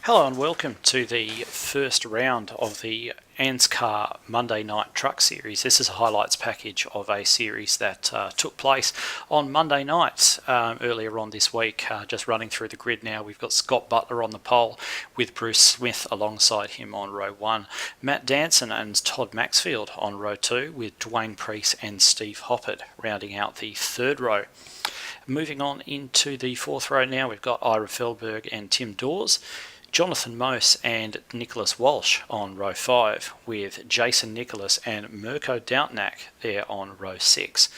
Hello and welcome to the first round of the ANZCAR Monday Night Truck Series. This is a highlights package of a series that took place on Monday night earlier on this week. Just running through the grid now, we've got Scott Butler on the pole with Bruce Smith alongside him on row 1. Matt Danson and Todd Maxfield on row 2 with Dwayne Preece and Steve Hoppert rounding out the third row. Moving on into the fourth row now, we've got Ira Feldberg and Tim Dawes, Jonathan Mose and Nicholas Walsh on row 5, with Jason Nicholas and Mirko Doutnak there on row 6.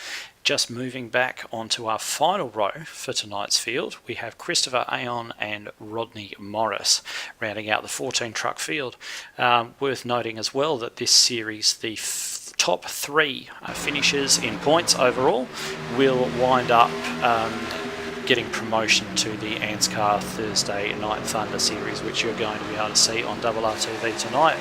Just moving back onto our final row for tonight's field, we have Christopher Aon and Rodney Morris rounding out the 14 truck field. Worth noting as well that this series, the top 3 finishers in points overall will wind up getting promotion to the ANZCAR Thursday Night Thunder series, which you're going to be able to see on RRTV tonight.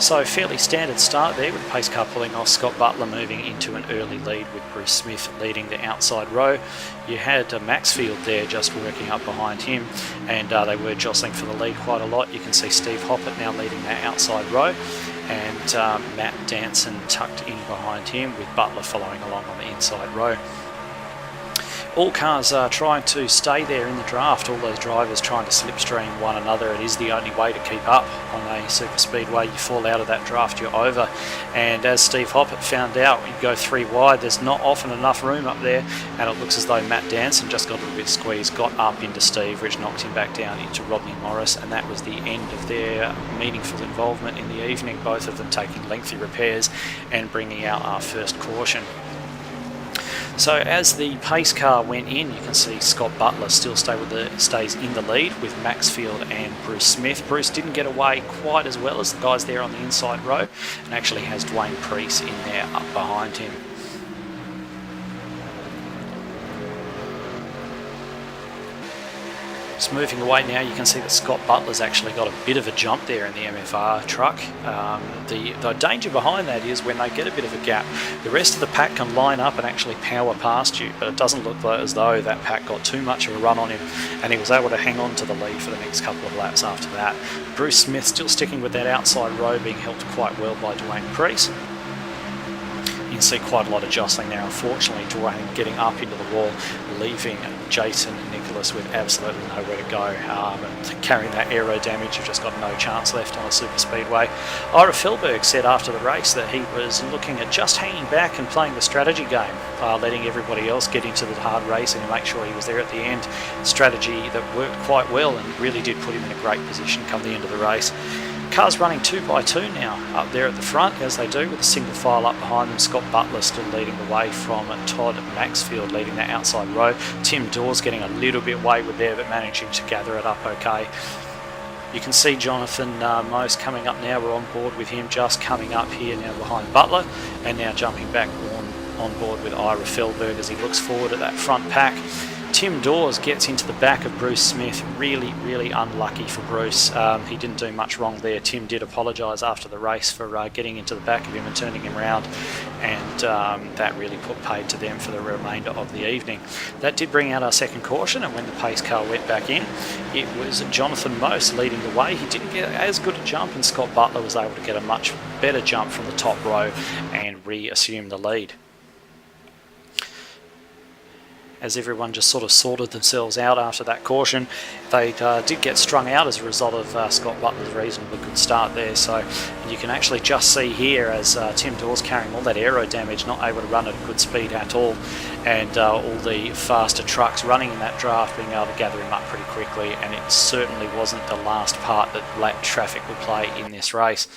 So fairly standard start there with the pace car pulling off, Scott Butler moving into an early lead with Bruce Smith leading the outside row. You had Maxfield there just working up behind him, and they were jostling for the lead quite a lot. You can see Steve Hoppert now leading that outside row, and Matt Danson tucked in behind him with Butler following along on the inside row. All cars are trying to stay there in the draft, all those drivers trying to slipstream one another. It is the only way to keep up on a super speedway. You fall out of that draft, you're over. And as Steve Hoppert found out, you go 3 wide, there's not often enough room up there, and it looks as though Matt Danson just got a little bit squeezed, got up into Steve, which knocked him back down into Rodney Morris, and that was the end of their meaningful involvement in the evening, both of them taking lengthy repairs and bringing out our first caution. So as the pace car went in, you can see Scott Butler still stays in the lead with Maxfield and Bruce Smith. Bruce didn't get away quite as well as the guys there on the inside row, and actually has Dwayne Preece in there up behind him. Just moving away now, you can see that Scott Butler's actually got a bit of a jump there in the MFR truck. The danger behind that is when they get a bit of a gap, the rest of the pack can line up and actually power past you, but it doesn't look as though that pack got too much of a run on him, and he was able to hang on to the lead for the next couple of laps after that. Bruce Smith still sticking with that outside row, being helped quite well by Dwayne Preece. You can see quite a lot of jostling there. Unfortunately, Dwayne getting up into the wall, leaving Jason and Nicholas with absolutely nowhere to go. Carrying that aero damage, you've just got no chance left on a super speedway. Ira Feldberg said after the race that he was looking at just hanging back and playing the strategy game, letting everybody else get into the hard racing and make sure he was there at the end. Strategy that worked quite well and really did put him in a great position come the end of the race. Cars running 2 by 2 now up there at the front, as they do, with a single file up behind them. Scott Butler still leading the way from Todd Maxfield leading that outside row. Tim Dawes getting a little bit wayward there, but managing to gather it up okay. You can see Jonathan Mose coming up now. We're on board with him, just coming up here now behind Butler, and now jumping back on board with Ira Feldberg as he looks forward at that front pack. Tim Dawes gets into the back of Bruce Smith. Really unlucky for Bruce. He didn't do much wrong there. Tim did apologise after the race for getting into the back of him and turning him round, and that really put paid to them for the remainder of the evening. That did bring out our second caution, and when the pace car went back in, it was Jonathan Mose leading the way. He didn't get as good a jump, and Scott Butler was able to get a much better jump from the top row and reassume the lead. As everyone just sort of sorted themselves out after that caution, they did get strung out as a result of Scott Butler's reasonably good start there. So you can actually just see here as Tim Dawes carrying all that aero damage, not able to run at a good speed at all, and all the faster trucks running in that draft being able to gather him up pretty quickly, and it certainly wasn't the last part that lap traffic will play in this race.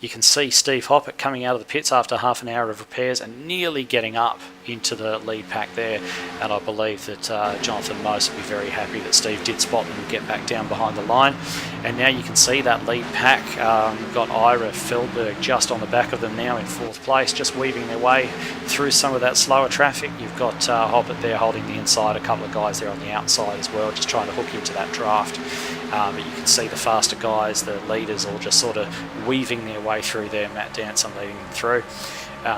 You can see Steve Hoppert coming out of the pits after half an hour of repairs and nearly getting up into the lead pack there, and I believe that Jonathan Mose will be very happy that Steve did spot them and get back down behind the line. And now you can see that lead pack. We've got Ira Feldberg just on the back of them now in 4th place, just weaving their way through some of that slower traffic. You've got Hoppert there holding the inside, a couple of guys there on the outside as well, just trying to hook into that draft. But you can see the faster guys, the leaders, all just sort of weaving their way through there. Matt Danson leading them through.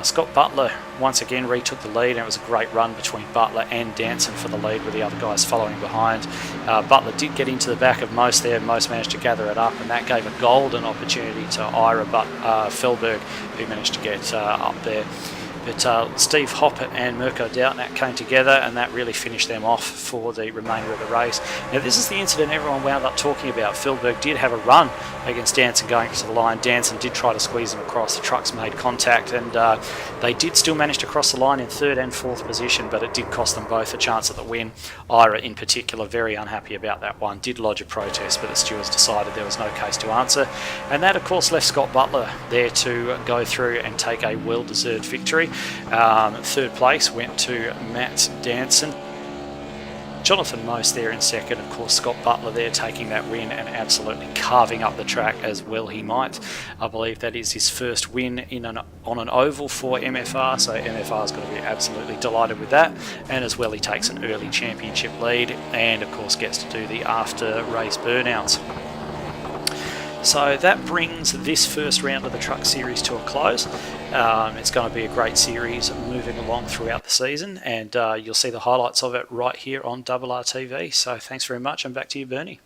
Scott Butler once again retook the lead, and it was a great run between Butler and Danson for the lead, with the other guys following behind. Butler did get into the back of Most there. Most managed to gather it up, and that gave a golden opportunity to Ira Felberg, who managed to get up there. But Steve Hoppett and Mirko Doutnak came together, and that really finished them off for the remainder of the race. Now, this is the incident everyone wound up talking about. Felberg did have a run against Danson going to the line. Danson did try to squeeze him across. The trucks made contact, and they did still manage to cross the line in third and fourth position, but it did cost them both a chance at the win. Ira, in particular, very unhappy about that one. Did lodge a protest, but the stewards decided there was no case to answer. And that, of course, left Scott Butler there to go through and take a well-deserved victory. Third place went to Matt Danson. Jonathan Most there in second. Of course, Scott Butler there taking that win and absolutely carving up the track as well he might. I believe that is his first win on an oval for MFR, so MFR is going to be absolutely delighted with that. And as well, he takes an early championship lead and, of course, gets to do the after-race burnouts. So that brings this first round of the Truck Series to a close. It's going to be a great series moving along throughout the season, and you'll see the highlights of it right here on RRTV. So thanks very much, and back to you, Bernie.